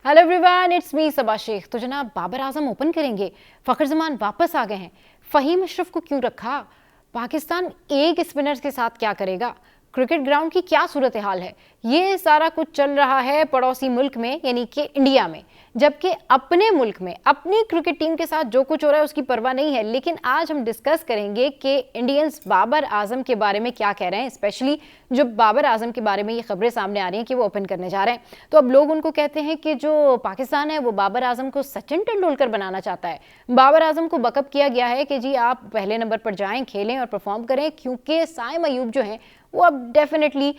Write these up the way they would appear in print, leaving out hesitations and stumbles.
Hello everyone, it's me सबा शेख। तो जनाब Babar Azam open करेंगे, फखर जमान वापस आ गए हैं। फ़हीम अशरफ को क्यों रखा? पाकिस्तान एक स्पिनर्स के साथ क्या करेगा? क्रिकेट ग्राउंड की क्या सूरत हाल है? ये सारा कुछ चल रहा है पड़ोसी मुल्क में यानी कि इंडिया में, जबकि अपने मुल्क में अपनी क्रिकेट टीम के साथ जो कुछ हो रहा है उसकी परवाह नहीं है। लेकिन आज हम डिस्कस करेंगे कि इंडियंस बाबर आजम के बारे में क्या कह रहे हैं, स्पेशली जो बाबर आजम के बारे में ये खबरें सामने आ रही हैं कि वो ओपन करने जा रहे हैं। तो अब लोग उनको कहते हैं कि जो पाकिस्तान है वो बाबर आजम को सचिन तेंदुलकर बनाना चाहता है। बाबर आजम को बकअप किया गया है कि जी आप पहले नंबर पर जाएं, खेलें और परफॉर्म करें, क्योंकि साइम अयूब जो है वो अब डेफिनेटली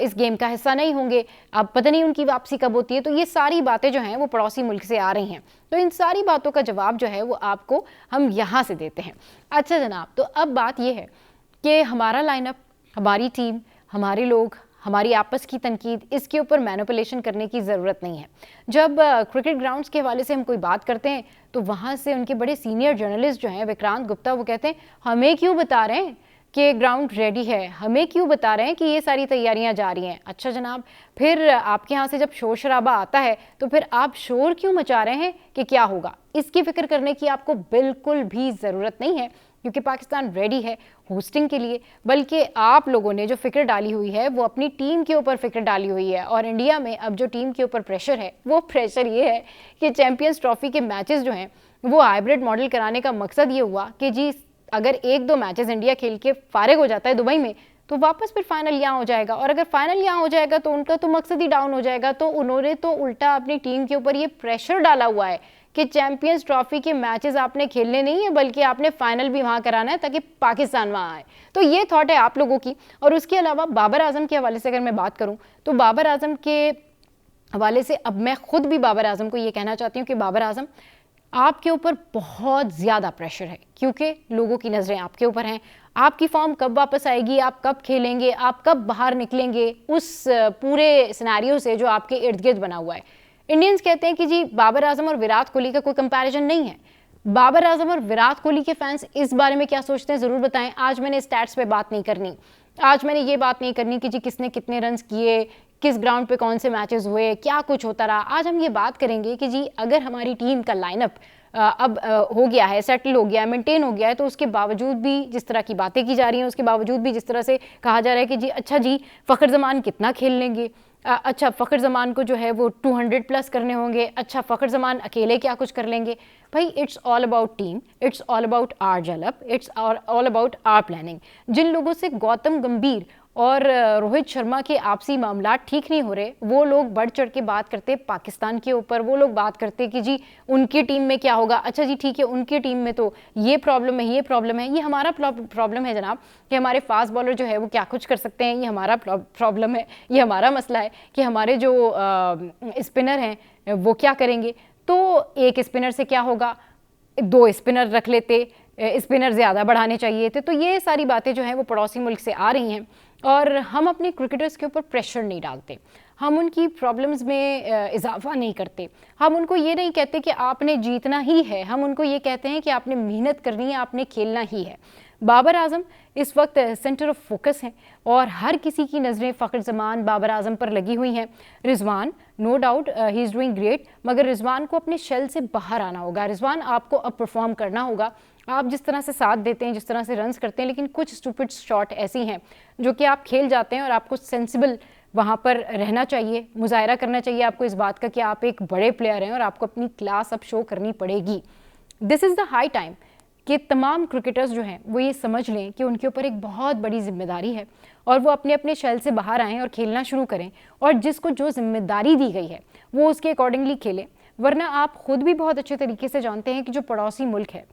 इस गेम का हिस्सा नहीं होंगे। अब पता नहीं उनकी वापसी कब होती है। तो ये सारी बातें जो हैं वो पड़ोसी मुल्क से आ रही हैं। तो इन सारी बातों का जवाब जो है वो आपको हम यहाँ से देते हैं। अच्छा जनाब, तो अब बात ये है कि हमारा लाइनअप, हमारी टीम, हमारे लोग, हमारी आपस की तनकीद, इसके ऊपर मैनिपुलेशन करने की ज़रूरत नहीं है। जब क्रिकेट ग्राउंड्स के हवाले से हम कोई बात करते हैं तो वहाँ से उनके बड़े सीनियर जर्नलिस्ट जो हैं विक्रांत गुप्ता, वो कहते हैं हमें क्यों बता रहे हैं कि ग्राउंड रेडी है, हमें क्यों बता रहे हैं कि ये सारी तैयारियां जा रही हैं। अच्छा जनाब, फिर आपके यहाँ से जब शोर शराबा आता है तो फिर आप शोर क्यों मचा रहे हैं कि क्या होगा? इसकी फिक्र करने की आपको बिल्कुल भी ज़रूरत नहीं है, क्योंकि पाकिस्तान रेडी है होस्टिंग के लिए। बल्कि आप लोगों ने जो फिक्र डाली हुई है वो अपनी टीम के ऊपर फिक्र डाली हुई है। और इंडिया में अब जो टीम के ऊपर प्रेशर है वो प्रेशर ये है कि चैंपियंस ट्रॉफी के मैचेस जो हैं वो हाइब्रिड मॉडल कराने का मकसद ये हुआ कि जी अगर एक दो मैचेस इंडिया खेल के फारिग हो जाता है दुबई में तो वापस फिर फाइनल यहाँ हो जाएगा, और अगर फाइनल यहाँ हो जाएगा तो उनका तो मकसद ही डाउन हो जाएगा। तो उन्होंने तो उल्टा अपनी टीम के ऊपर ये प्रेशर डाला हुआ है कि चैंपियंस ट्रॉफी के मैचेस आपने खेलने नहीं है बल्कि आपने फाइनल भी वहाँ कराना है ताकि पाकिस्तान वहाँ आए। तो ये थॉट है आप लोगों की। और उसके अलावा बाबर आजम के हवाले से अगर मैं बात करूँ तो बाबर आजम के हवाले से अब मैं खुद भी बाबर आजम को ये कहना चाहती हूँ कि बाबर आजम, आपके ऊपर बहुत ज़्यादा प्रेशर है, क्योंकि लोगों की नज़रें आपके ऊपर हैं। आपकी फॉर्म कब वापस आएगी, आप कब खेलेंगे, आप कब बाहर निकलेंगे उस पूरे सिनेरियो से जो आपके इर्द गिर्द बना हुआ है। इंडियंस कहते हैं कि जी बाबर आजम और विराट कोहली का कोई कंपैरिजन नहीं है। बाबर आजम और विराट कोहली के फैंस इस बारे में क्या सोचते हैं ज़रूर बताएं। आज मैंने स्टैट्स पे बात नहीं करनी, आज मैंने ये बात नहीं करनी कि जी किसने कितने रन्स किए, किस ग्राउंड पे कौन से मैचेस हुए, क्या कुछ होता रहा। आज हम ये बात करेंगे कि जी अगर हमारी टीम का लाइनअप अब हो गया है, सेटल हो गया है, मेंटेन हो गया है, तो उसके बावजूद भी जिस तरह की बातें की जा रही हैं, उसके बावजूद भी जिस तरह से कहा जा रहा है कि जी अच्छा जी फ़खर ज़मान कितना खेल लेंगे, अच्छा फ़खर ज़मान को जो है वो 200 प्लस करने होंगे, अच्छा फ़खर ज़मान अकेले क्या कुछ कर लेंगे। भाई it's all about team, it's all about our develop, it's all about our planning. जिन लोगों से गौतम गंभीर और रोहित शर्मा के आपसी मामला ठीक नहीं हो रहे, वो लोग बढ़ चढ़ के बात करते पाकिस्तान के ऊपर। वो लोग बात करते कि जी उनकी टीम में क्या होगा, अच्छा जी ठीक है उनकी टीम में तो ये प्रॉब्लम है, ये प्रॉब्लम है। ये हमारा प्रॉब्लम है जनाब कि हमारे फास्ट बॉलर जो है वो क्या कुछ कर सकते हैं, ये हमारा प्रॉब्लम है, ये हमारा मसला है कि हमारे जो स्पिनर हैं वो क्या करेंगे। तो एक स्पिनर से क्या होगा, दो स्पिनर रख लेते, स्पिनर ज़्यादा बढ़ाने चाहिए थे। तो ये सारी बातें जो हैं वो पड़ोसी मुल्क से आ रही हैं और हम अपने क्रिकेटर्स के ऊपर प्रेशर नहीं डालते, हम उनकी प्रॉब्लम्स में इजाफा नहीं करते। हम उनको ये नहीं कहते कि आपने जीतना ही है, हम उनको ये कहते हैं कि आपने मेहनत करनी है, आपने खेलना ही है। बाबर आजम इस वक्त सेंटर ऑफ फोकस हैं और हर किसी की नज़रें फ़खर ज़मान बाबर आजम पर लगी हुई हैं। Rizwan no doubt he is doing great, मगर रिजवान को अपने शेल से बाहर आना होगा। रिजवान आपको अब परफॉर्म करना होगा। आप जिस तरह से साथ देते हैं, जिस तरह से रन्स करते हैं, लेकिन कुछ स्टूपिड शॉट ऐसी हैं जो कि आप खेल जाते हैं और आपको सेंसिबल वहाँ पर रहना चाहिए, मुजाहरा करना चाहिए आपको इस बात का कि आप एक बड़े प्लेयर हैं और आपको अपनी क्लास अब शो करनी पड़ेगी। This is the high time कि तमाम क्रिकेटर्स जो हैं वो ये समझ लें कि उनके ऊपर एक बहुत बड़ी जिम्मेदारी है और वो अपने अपने शेल से बाहर आएँ और खेलना शुरू करें, और जिसको जो जिम्मेदारी दी गई है वो उसके अकॉर्डिंगली खेलें। वरना आप खुद भी बहुत अच्छे तरीके से जानते हैं कि जो पड़ोसी मुल्क है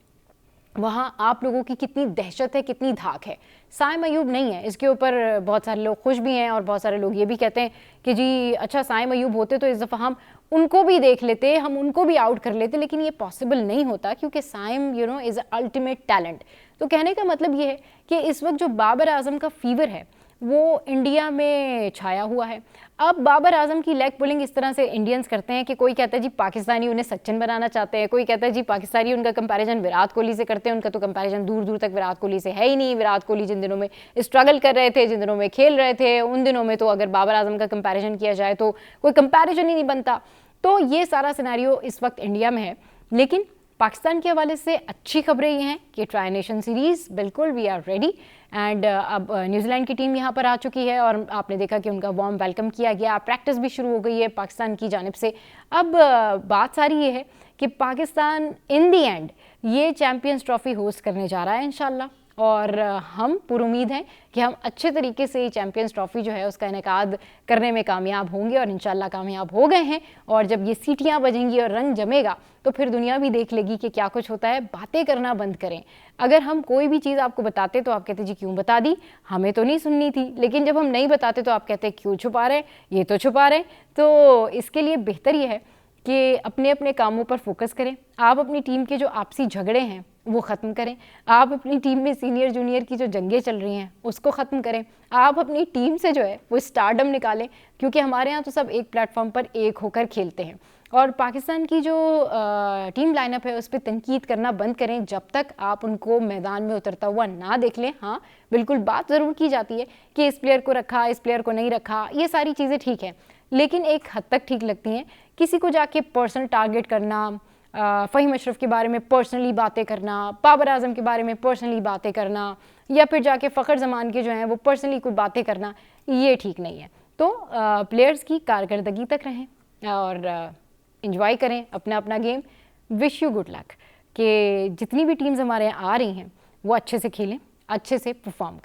वहाँ आप लोगों की कितनी दहशत है, कितनी धाक है। साइम अयूब नहीं है, इसके ऊपर बहुत सारे लोग खुश भी हैं और बहुत सारे लोग ये भी कहते हैं कि जी अच्छा साइम अयूब होते तो इस दफ़ा हम उनको भी देख लेते, हम उनको भी आउट कर लेते, लेकिन ये पॉसिबल नहीं होता क्योंकि साइम इज़ अल्टीमेट टैलेंट। तो कहने का मतलब ये है कि इस वक्त जो बाबर आजम का फीवर है वो इंडिया में छाया हुआ है। अब बाबर आजम की लेग पुलिंग इस तरह से इंडियंस करते हैं कि कोई कहता है जी पाकिस्तानी उन्हें सचिन बनाना चाहते हैं, कोई कहता है जी पाकिस्तानी उनका कंपैरिजन विराट कोहली से करते हैं, उनका तो कंपैरिजन दूर दूर तक विराट कोहली से है ही नहीं। विराट कोहली जिन दिनों में स्ट्रगल कर रहे थे, जिन दिनों में खेल रहे थे, उन दिनों में तो अगर बाबर आजम का कंपैरिजन किया जाए तो कोई कंपैरिजन ही नहीं बनता। तो ये सारा सिनेरियो इस वक्त इंडिया में है। लेकिन पाकिस्तान के हवाले से अच्छी खबरें ये हैं कि ट्राई नेशन सीरीज़ बिल्कुल वी आर रेडी एंड अब न्यूजीलैंड की टीम यहाँ पर आ चुकी है और आपने देखा कि उनका वार्म वेलकम किया गया, प्रैक्टिस भी शुरू हो गई है पाकिस्तान की जानिब से। अब बात सारी ये है कि पाकिस्तान इन दी एंड ये चैम्पियंस ट्रॉफी होस्ट करने जा रहा है इंशाल्लाह, और हम पूरी उम्मीद हैं कि हम अच्छे तरीके से चैम्पियंस ट्रॉफी जो है उसका इनेकाद करने में कामयाब होंगे और इंशाल्लाह कामयाब हो गए हैं। और जब ये सीटियां बजेंगी और रंग जमेगा तो फिर दुनिया भी देख लेगी कि क्या कुछ होता है। बातें करना बंद करें। अगर हम कोई भी चीज़ आपको बताते तो आप कहते जी क्यों बता दी, हमें तो नहीं सुननी थी, लेकिन जब हम नहीं बताते तो आप कहते क्यों छुपा रहे, ये तो छुपा रहे। तो इसके लिए बेहतर ये है कि अपने अपने कामों पर फोकस करें। आप अपनी टीम के जो आपसी झगड़े हैं वो ख़त्म करें। आप अपनी टीम में सीनियर जूनियर की जो जंगें चल रही हैं उसको ख़त्म करें। आप अपनी टीम से जो है वो स्टारडम निकालें, क्योंकि हमारे यहाँ तो सब एक प्लेटफॉर्म पर एक होकर खेलते हैं। और पाकिस्तान की जो टीम लाइनअप है उस पर तनकीद करना बंद करें जब तक आप उनको मैदान में उतरता हुआ ना देख लें। हाँ बिल्कुल बात ज़रूर की जाती है कि इस प्लेयर को रखा, इस प्लेयर को नहीं रखा, ये सारी चीज़ें ठीक है, लेकिन एक हद तक ठीक लगती हैं। किसी को जाके पर्सनल टारगेट करना, फ़हीम अशरफ के बारे में पर्सनली बातें करना, बाबर आजम के बारे में पर्सनली बातें करना, या फिर जाके फ़खर ज़मान के जो हैं वो पर्सनली कुछ बातें करना, ये ठीक नहीं है। तो प्लेयर्स की कारकर्दगी तक रहें और एंजॉय करें अपना अपना game. Wish you good luck कि जितनी भी टीम्स हमारे यहाँ आ रही हैं वो अच्छे से खेलें, अच्छे से परफॉर्म करें।